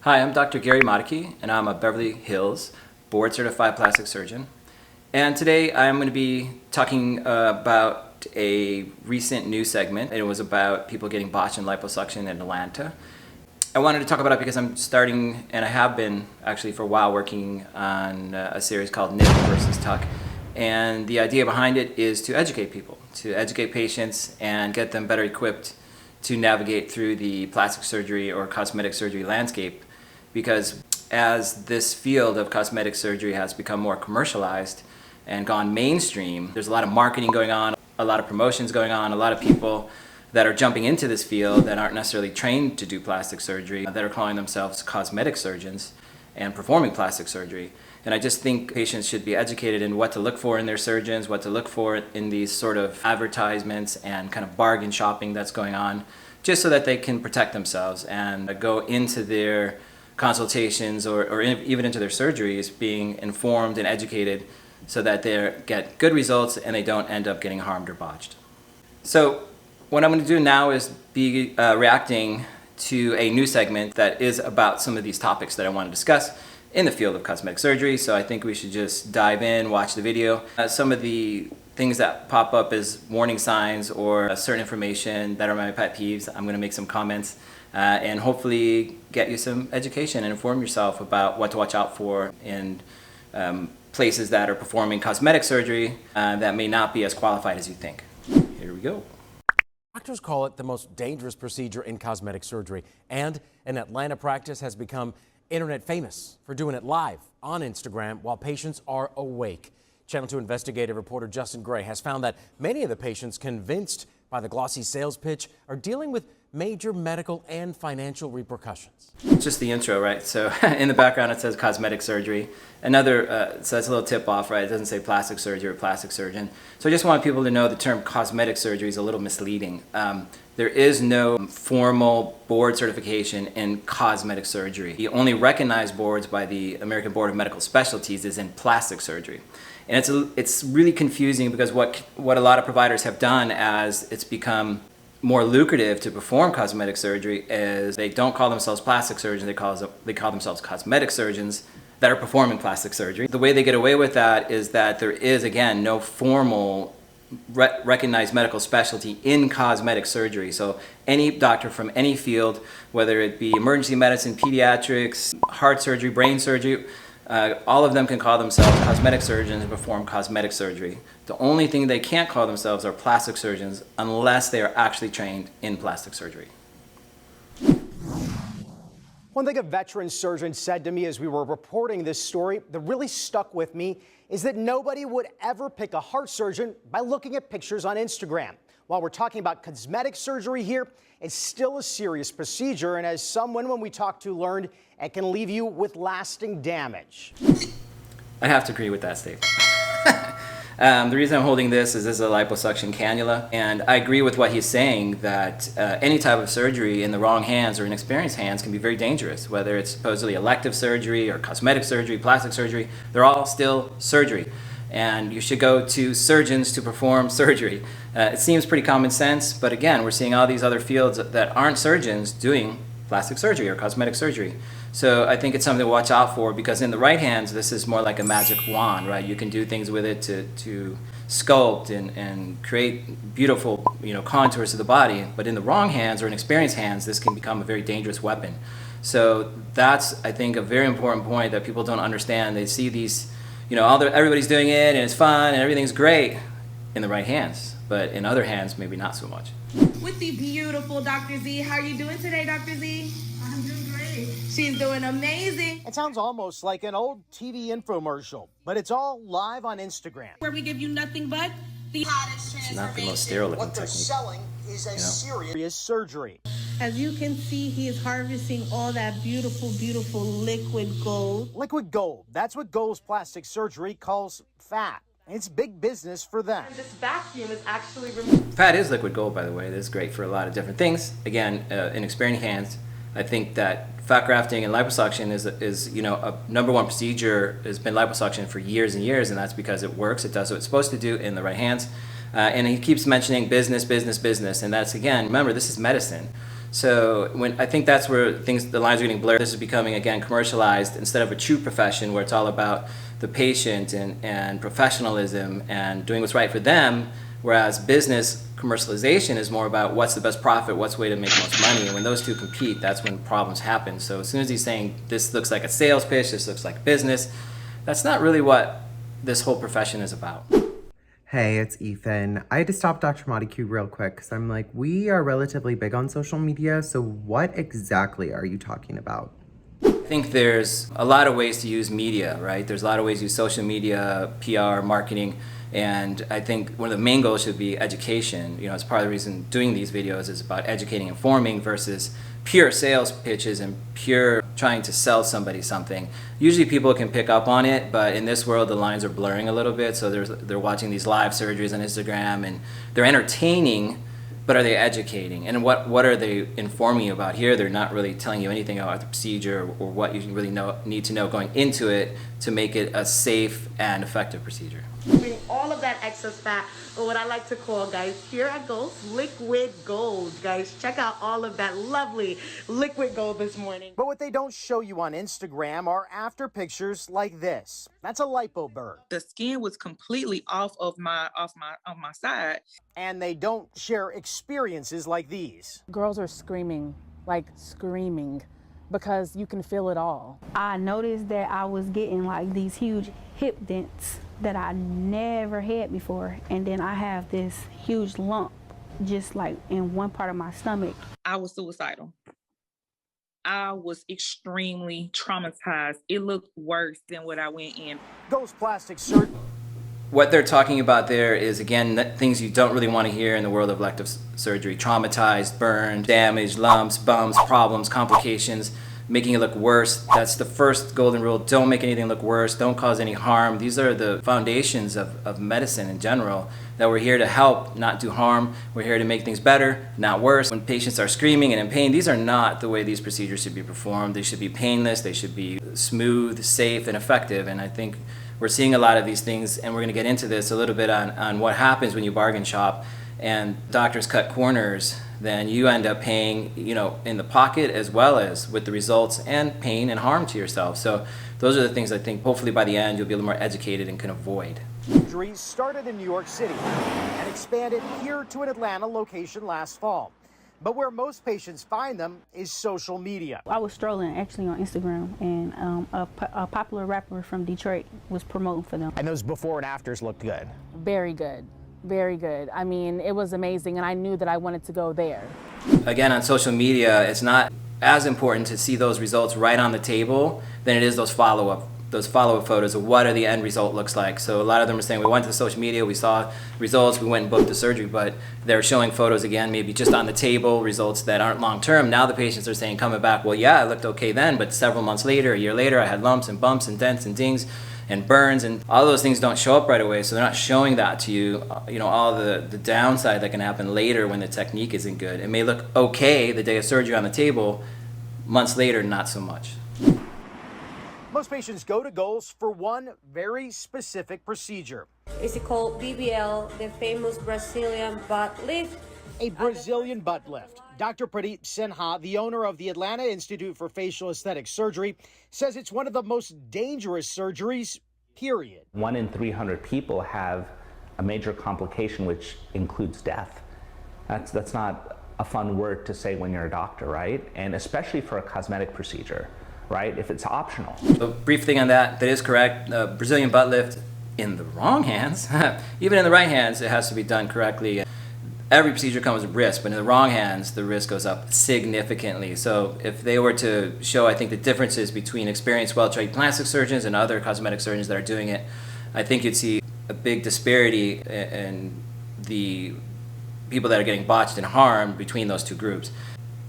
Hi, I'm Dr. Gary Motykie, and I'm a Beverly Hills board-certified plastic surgeon. And today I'm going to be talking about a recent news segment. It was about people getting botched in liposuction in Atlanta. I wanted to talk about it because I'm starting, and I have been actually for a while, working on a series called Nip versus Tuck. And the idea behind it is to educate people, to educate patients and get them better equipped to navigate through the plastic surgery or cosmetic surgery landscape. Because as this field of cosmetic surgery has become more commercialized and gone mainstream, there's a lot of marketing going on, a lot of promotions going on, a lot of people that are jumping into this field that aren't necessarily trained to do plastic surgery, that are calling themselves cosmetic surgeons and performing plastic surgery. And I just think patients should be educated in what to look for in their surgeons, what to look for in these sort of advertisements and kind of bargain shopping that's going on, just so that they can protect themselves and go into their consultations or even into their surgeries being informed and educated so that they get good results and they don't end up getting harmed or botched. So what I'm going to do now is be reacting to a new segment that is about some of these topics that I want to discuss in the field of cosmetic surgery. So I think we should just dive in, watch the video. Some of the things that pop up as warning signs or certain information that are my pet peeves, I'm going to make some comments and hopefully get you some education and inform yourself about what to watch out for in places that are performing cosmetic surgery that may not be as qualified as you think. Here we go. Doctors call it the most dangerous procedure in cosmetic surgery, and an Atlanta practice has become internet famous for doing it live on Instagram while patients are awake. Channel 2 investigative reporter Justin Gray has found that many of the patients convinced by the glossy sales pitch are dealing with major medical and financial repercussions. Just the intro, right? So in the background it says cosmetic surgery. Another, so that's a little tip off, right? It doesn't say plastic surgery or plastic surgeon. So I just want people to know the term cosmetic surgery is a little misleading. There is no formal board certification in cosmetic surgery. The only recognized boards by the American Board of Medical Specialties is in plastic surgery. And it's really confusing because what a lot of providers have done as it's become more lucrative to perform cosmetic surgery is they don't call themselves plastic surgeons, they call themselves cosmetic surgeons that are performing plastic surgery. The way they get away with that is that there is, again, no formal recognized medical specialty in cosmetic surgery. So any doctor from any field, whether it be emergency medicine, pediatrics, heart surgery, brain surgery, all of them can call themselves cosmetic surgeons and perform cosmetic surgery. The only thing they can't call themselves are plastic surgeons unless they are actually trained in plastic surgery. One thing a veteran surgeon said to me as we were reporting this story that really stuck with me is that nobody would ever pick a heart surgeon by looking at pictures on Instagram. While we're talking about cosmetic surgery here, it's still a serious procedure, and as someone when we talked to learned, it can leave you with lasting damage. I have to agree with that statement. The reason I'm holding this is a liposuction cannula, and I agree with what he's saying that any type of surgery in the wrong hands or inexperienced hands can be very dangerous, whether it's supposedly elective surgery or cosmetic surgery, plastic surgery, they're all still surgery. And you should go to surgeons to perform surgery. It seems pretty common sense, but again, we're seeing all these other fields that aren't surgeons doing plastic surgery or cosmetic surgery. So I think it's something to watch out for because in the right hands, this is more like a magic wand, right? You can do things with it to sculpt and create beautiful, contours of the body. But in the wrong hands or inexperienced hands, this can become a very dangerous weapon. So that's, I think, a very important point that people don't understand. They see these, everybody's doing it and it's fun and everything's great in the right hands, but in other hands, maybe not so much. With the beautiful Dr. Z. How are you doing today, Dr. Z? I'm doing great. She's doing amazing. It sounds almost like an old TV infomercial, but it's all live on Instagram. Where we give you nothing but the hottest It's not the most sterile looking What they're technique. selling is a serious surgery. As you can see, he is harvesting all that beautiful, beautiful liquid gold. Liquid gold, that's what Gold's Plastic Surgery calls fat. It's big business for them. This vacuum is actually removed. Fat is liquid gold, by the way. This is great for a lot of different things. Again, in experienced hands, I think that fat grafting and liposuction is a number one procedure. Has been liposuction for years and years, and that's because it works. It does what it's supposed to do in the right hands. And he keeps mentioning business, business, business, and that's, again, remember, this is medicine. So I think that's where the lines are getting blurred. This is becoming, again, commercialized instead of a true profession where it's all about the patient and professionalism and doing what's right for them, whereas business commercialization is more about what's the best profit, what's the way to make most money, and when those two compete, that's when problems happen. So as soon as he's saying this looks like a sales pitch, this looks like business, that's not really what this whole profession is about. Hey, it's Ethan. I had to stop Dr. Motykie real quick because I'm like, we are relatively big on social media, so what exactly are you talking about? I think there's a lot of ways to use media, right? There's a lot of ways to use social media, PR, marketing, and I think one of the main goals should be education. You know, it's part of the reason doing these videos is about educating, informing versus pure sales pitches and pure trying to sell somebody something. Usually people can pick up on it, but in this world the lines are blurring a little bit, so they're watching these live surgeries on Instagram and they're entertaining, but are they educating? And what are they informing you about? Here they're not really telling you anything about the procedure or what you really need to know going into it to make it a safe and effective procedure. Bring all of that excess fat, or what I like to call, guys, here I go, liquid gold. Guys, check out all of that lovely liquid gold this morning. But what they don't show you on Instagram are after pictures like this. That's a Lipo Bird. The skin was completely off my side. And they don't share experiences like these. Girls are screaming, like screaming, because you can feel it all. I noticed that I was getting like these huge hip dents that I never had before, and then I have this huge lump just like in one part of my stomach. I was suicidal. I was extremely traumatized. It looked worse than what I went in. Those plastic surgeons. What they're talking about there is, again, things you don't really want to hear in the world of elective surgery. Traumatized, burned, damaged, lumps, bumps, problems, complications, making it look worse. That's the first golden rule. Don't make anything look worse. Don't cause any harm. These are the foundations of medicine in general, that we're here to help, not do harm. We're here to make things better, not worse. When patients are screaming and in pain, these are not the way these procedures should be performed. They should be painless. They should be smooth, safe, and effective. And I think we're seeing a lot of these things, and we're going to get into this a little bit on what happens when you bargain shop and doctors cut corners. Then you end up paying, you know, in the pocket as well as with the results and pain and harm to yourself. So those are the things I think hopefully by the end you'll be a little more educated and can avoid. Surgery started in New York City and expanded here to an Atlanta location last fall. But where most patients find them is social media. I was strolling actually on Instagram, and a popular rapper from Detroit was promoting for them. And those before and afters looked good. Very good, very good. I mean, it was amazing, and I knew that I wanted to go there. Again, on social media, it's not as important to see those results right on the table than it is those follow-up photos of what the end result looks like. So a lot of them are saying, we went to social media, we saw results, we went and booked the surgery, but they're showing photos again, maybe just on the table, results that aren't long-term. Now the patients are saying, coming back, well, yeah, it looked okay then, but several months later, a year later, I had lumps and bumps and dents and dings and burns, and all those things don't show up right away, so they're not showing that to you, you know, all the downside that can happen later when the technique isn't good. It may look okay the day of surgery on the table, months later, not so much. Most patients go to Goals for one very specific procedure. It's called BBL, the famous Brazilian butt lift. A Brazilian butt lift. Dr. Pradeep Sinha, the owner of the Atlanta Institute for Facial Aesthetic Surgery, says it's one of the most dangerous surgeries, period. 1 in 300 people have a major complication, which includes death. That's not a fun word to say when you're a doctor, right? And especially for a cosmetic procedure, right? If it's optional. So brief thing on that is correct. Brazilian butt lift in the wrong hands, even in the right hands, it has to be done correctly. Every procedure comes with risk, but in the wrong hands, the risk goes up significantly. So if they were to show, I think, the differences between experienced, well-trained plastic surgeons and other cosmetic surgeons that are doing it, I think you'd see a big disparity in the people that are getting botched and harmed between those two groups.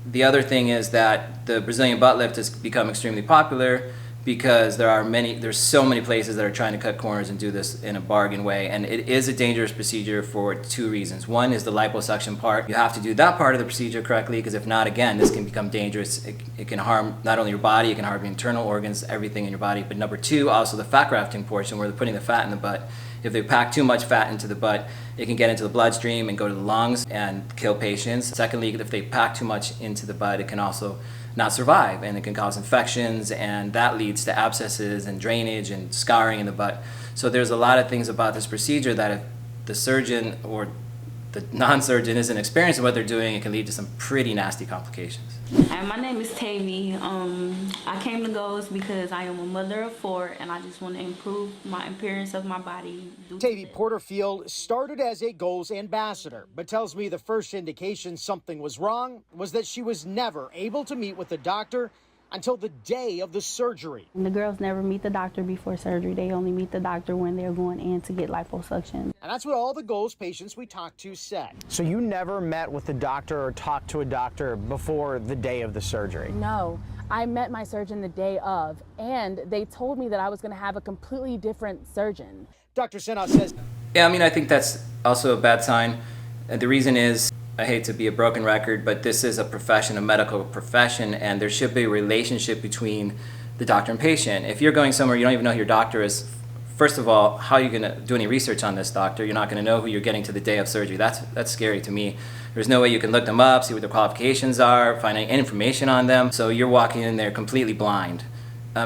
The other thing is that the Brazilian butt lift has become extremely popular because there's so many places that are trying to cut corners and do this in a bargain way, and it is a dangerous procedure for two reasons. One is the liposuction part. You have to do that part of the procedure correctly, because if not, again, this can become dangerous. It can harm not only your body, it can harm your internal organs, everything in your body. But number two, also the fat grafting portion, where they're putting the fat in the butt, If they pack too much fat into the butt, it can get into the bloodstream and go to the lungs and kill patients. Secondly, if they pack too much into the butt, it can also not survive, and it can cause infections, and that leads to abscesses and drainage and scarring in the butt. So there's a lot of things about this procedure that if the surgeon or the non-surgeon isn't experienced in what they're doing, it can lead to some pretty nasty complications. Hi, my name is Tavy. I came to Goals because I am a mother of 4 and I just want to improve my appearance of my body. Tavy Porterfield started as a Goals ambassador, but tells me the first indication something was wrong was that she was never able to meet with the doctor until the day of the surgery. And the girls never meet the doctor before surgery. They only meet the doctor when they're going in to get liposuction. And that's what all the Goals patients we talked to said. So you never met with the doctor or talked to a doctor before the day of the surgery? No, I met my surgeon the day of, and they told me that I was going to have a completely different surgeon. Dr. Sinha says, yeah, I mean, I think that's also a bad sign. And the reason is, I hate to be a broken record, but this is a profession, a medical profession, and there should be a relationship between the doctor and patient. If you're going somewhere you don't even know who your doctor is, first of all, how are you going to do any research on this doctor? You're not going to know who you're getting to the day of surgery. That's scary to me. There's no way you can look them up, see what their qualifications are, find any information on them. So you're walking in there completely blind.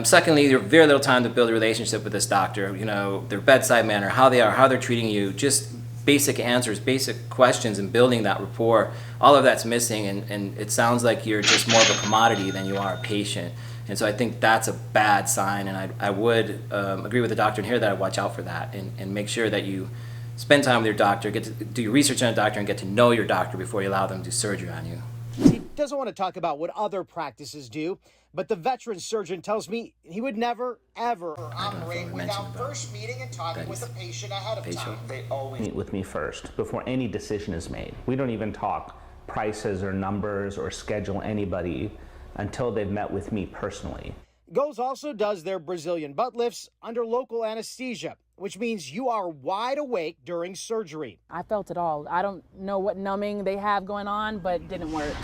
Secondly, there's very little time to build a relationship with this doctor. You know, their bedside manner, how they are, how they're treating you, just basic answers, basic questions, and building that rapport. All of that's missing, and it sounds like you're just more of a commodity than you are a patient. And so I think that's a bad sign, and I would agree with the doctor in here that I'd watch out for that and make sure that you spend time with your doctor, get to do your research on a doctor, and get to know your doctor before you allow them to do surgery on you. he doesn't want to talk about what other practices do, but the veteran surgeon tells me he would never, ever operate without first meeting and talking with the patient ahead of time. They always meet with me first before any decision is made. We don't even talk prices or numbers or schedule anybody until they've met with me personally. Goals also does their Brazilian butt lifts under local anesthesia, which means you are wide awake during surgery. I felt it all. I don't know what numbing they have going on, but it didn't work.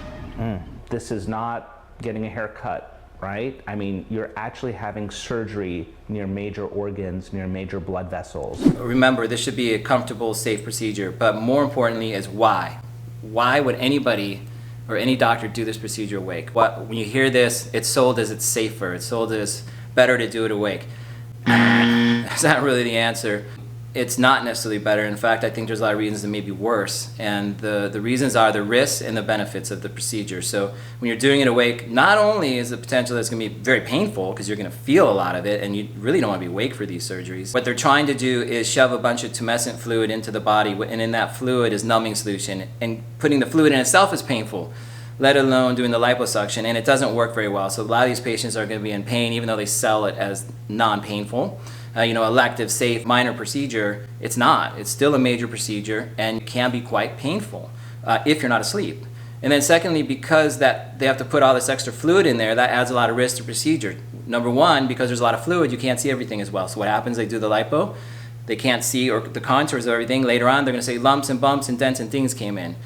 This is not getting a haircut, right? I mean, you're actually having surgery near major organs, near major blood vessels. Remember, this should be a comfortable, safe procedure, but more importantly is why. Why would anybody or any doctor do this procedure awake? When you hear this, it's sold as it's safer, it's sold as better to do it awake. That's not really the answer. It's not necessarily better. In fact, I think there's a lot of reasons it may be worse. And the reasons are the risks and the benefits of the procedure. So when you're doing it awake, not only is the potential that it's going to be very painful because you're going to feel a lot of it and you really don't want to be awake for these surgeries. What they're trying to do is shove a bunch of tumescent fluid into the body, and in that fluid is numbing solution. And putting the fluid in itself is painful, let alone doing the liposuction, and it doesn't work very well. So a lot of these patients are going to be in pain even though they sell it as non-painful. Elective, safe, minor procedure, it's not. It's still a major procedure and can be quite painful if you're not asleep. And then secondly, because that they have to put all this extra fluid in there, that adds a lot of risk to procedure. Number one, because there's a lot of fluid, you can't see everything as well. So what happens, they do the lipo, they can't see or the contours of everything. Later on, they're going to say lumps and bumps and dents and things came in.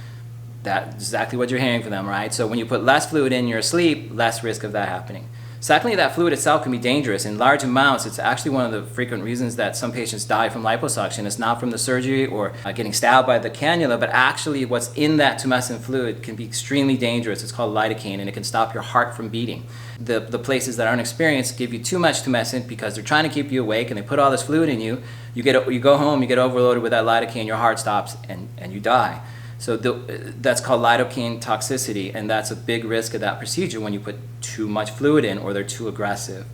That's exactly what you're hearing from them, right? So when you put less fluid in, you're asleep, less risk of that happening. Secondly, that fluid itself can be dangerous. In large amounts, it's actually one of the frequent reasons that some patients die from liposuction. It's not from the surgery or getting stabbed by the cannula, but actually what's in that tumescent fluid can be extremely dangerous. It's called lidocaine, and it can stop your heart from beating. The places that aren't experienced give you too much tumescent because they're trying to keep you awake, and they put all this fluid in you. You go home, you get overloaded with that lidocaine, your heart stops, and you die. So that's called lidocaine toxicity, and that's a big risk of that procedure when you put too much fluid in or they're too aggressive.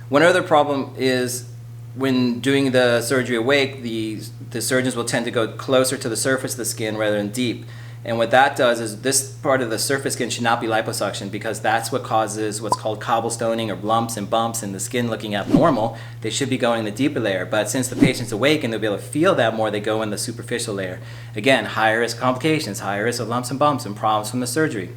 One other problem is when doing the surgery awake, the surgeons will tend to go closer to the surface of the skin rather than deep. And what that does is this part of the surface skin should not be liposuction because that's what causes what's called cobblestoning or lumps and bumps and the skin looking abnormal. They should be going in the deeper layer. But since the patient's awake and they'll be able to feel that more, they go in the superficial layer. Again, higher risk complications, higher risk of lumps and bumps and problems from the surgery.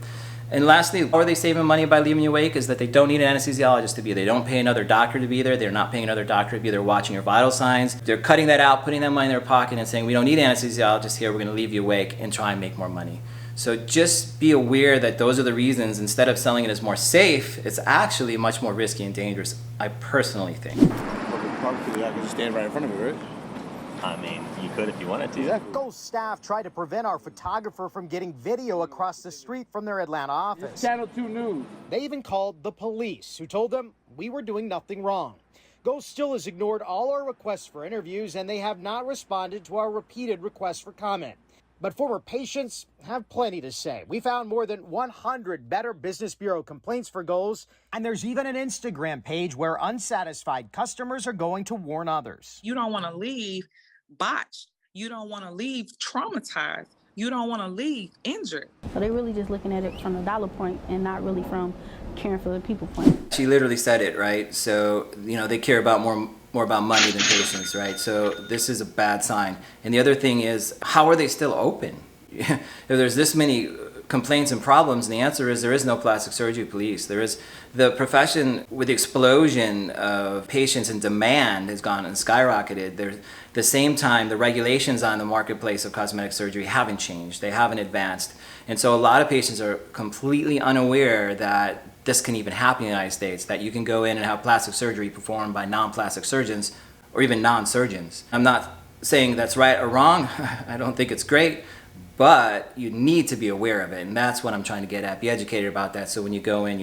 And lastly, how are they saving money by leaving you awake is that they don't need an anesthesiologist to be there. They don't pay another doctor to be there. They're not paying another doctor to be there watching your vital signs. They're cutting that out, putting that money in their pocket and saying, we don't need an anesthesiologist here. We're going to leave you awake and try and make more money. So just be aware that those are the reasons. Instead of selling it as more safe, it's actually much more risky and dangerous, I personally think. I can just stand right in front of it, right? I mean, you could if you wanted to. Yeah. Goals staff tried to prevent our photographer from getting video across the street from their Atlanta office. Channel 2 News. They even called the police, who told them we were doing nothing wrong. Goals still has ignored all our requests for interviews, and they have not responded to our repeated requests for comment. But former patients have plenty to say. We found more than 100 Better Business Bureau complaints for Goals, and there's even an Instagram page where unsatisfied customers are going to warn others. You don't want to leave botched. You don't want to leave traumatized. You don't want to leave injured. So they're really just looking at it from the dollar point and not really from caring for the people point. She literally said it, right? So, they care about more about money than patients, right? So this is a bad sign. And the other thing is, how are they still open? If there's this many complaints and problems, and the answer is there is no plastic surgery police. There is the profession, with the explosion of patients and demand, has gone and skyrocketed. There's the same time the regulations on the marketplace of cosmetic surgery haven't changed. They haven't advanced. And so a lot of patients are completely unaware that this can even happen in the United States, that you can go in and have plastic surgery performed by non-plastic surgeons or even non-surgeons. I'm not saying that's right or wrong. I don't think it's great, but you need to be aware of it, and that's what I'm trying to get at. Be educated about that, so when you go in,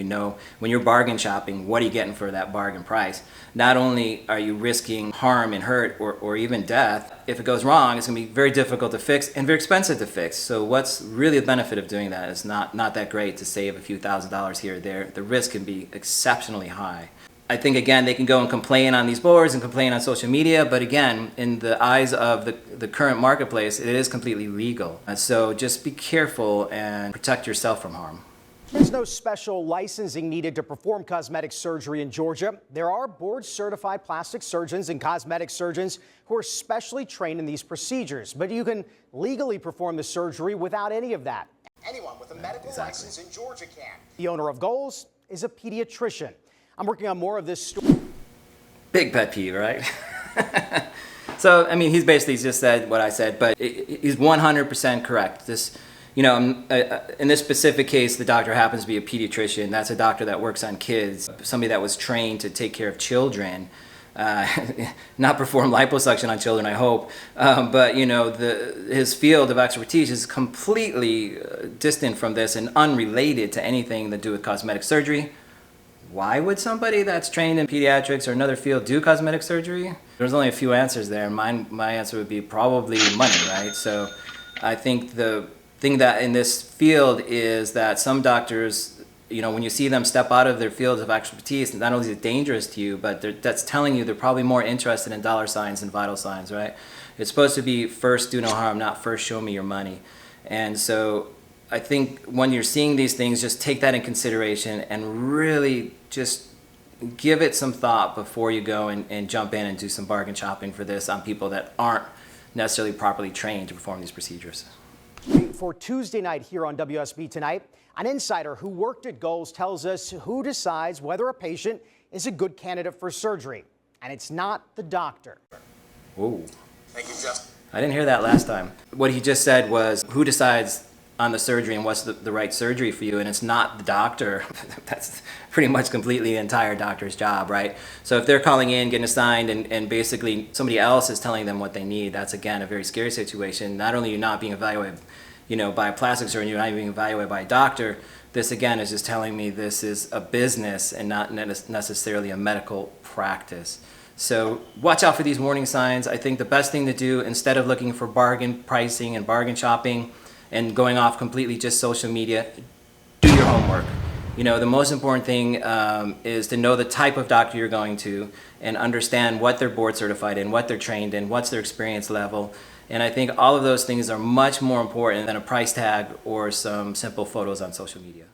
when you're bargain shopping, what are you getting for that bargain price? Not only are you risking harm and hurt or even death, if it goes wrong, it's going to be very difficult to fix and very expensive to fix. So what's really the benefit of doing that is not that great to save a few $1,000s here or there. The risk can be exceptionally high. I think, again, they can go and complain on these boards and complain on social media, but again, in the eyes of the current marketplace, it is completely legal. So just be careful and protect yourself from harm. There's no special licensing needed to perform cosmetic surgery in Georgia. There are board-certified plastic surgeons and cosmetic surgeons who are specially trained in these procedures, but you can legally perform the surgery without any of that. Anyone with a medical license in Georgia can. The owner of Goals is a pediatrician. I'm working on more of this story. Big pet peeve, right? So, I mean, he's basically just said what I said, but he's 100% correct. This, in this specific case, the doctor happens to be a pediatrician. That's a doctor that works on kids, somebody that was trained to take care of children, not perform liposuction on children, I hope. But, his field of expertise is completely distant from this and unrelated to anything to do with cosmetic surgery. Why would somebody that's trained in pediatrics or another field do cosmetic surgery? There's only a few answers there. My answer would be probably money, right? So I think the thing that in this field is that some doctors, when you see them step out of their fields of expertise, not only is it dangerous to you, but that's telling you they're probably more interested in dollar signs than vital signs, right? It's supposed to be first do no harm, not first show me your money. And so I think when you're seeing these things, just take that in consideration and really just give it some thought before you go and jump in and do some bargain shopping for this on people that aren't necessarily properly trained to perform these procedures. For Tuesday night here on WSB Tonight, an insider who worked at Goals tells us who decides whether a patient is a good candidate for surgery. And it's not the doctor. Whoa. Thank you, Justin. I didn't hear that last time. What he just said was who decides on the surgery and what's the right surgery for you, and it's not the doctor. That's pretty much completely the entire doctor's job, right? So if they're calling in, getting assigned, and basically somebody else is telling them what they need, that's again a very scary situation. Not only are you not being evaluated, by a plastic surgeon, you're not being evaluated by a doctor. This again is just telling me this is a business and not necessarily a medical practice. So watch out for these warning signs. I think the best thing to do, instead of looking for bargain pricing and bargain shopping and going off completely just social media, do your homework. The most important thing is to know the type of doctor you're going to and understand what they're board certified in, what they're trained in, what's their experience level. And I think all of those things are much more important than a price tag or some simple photos on social media.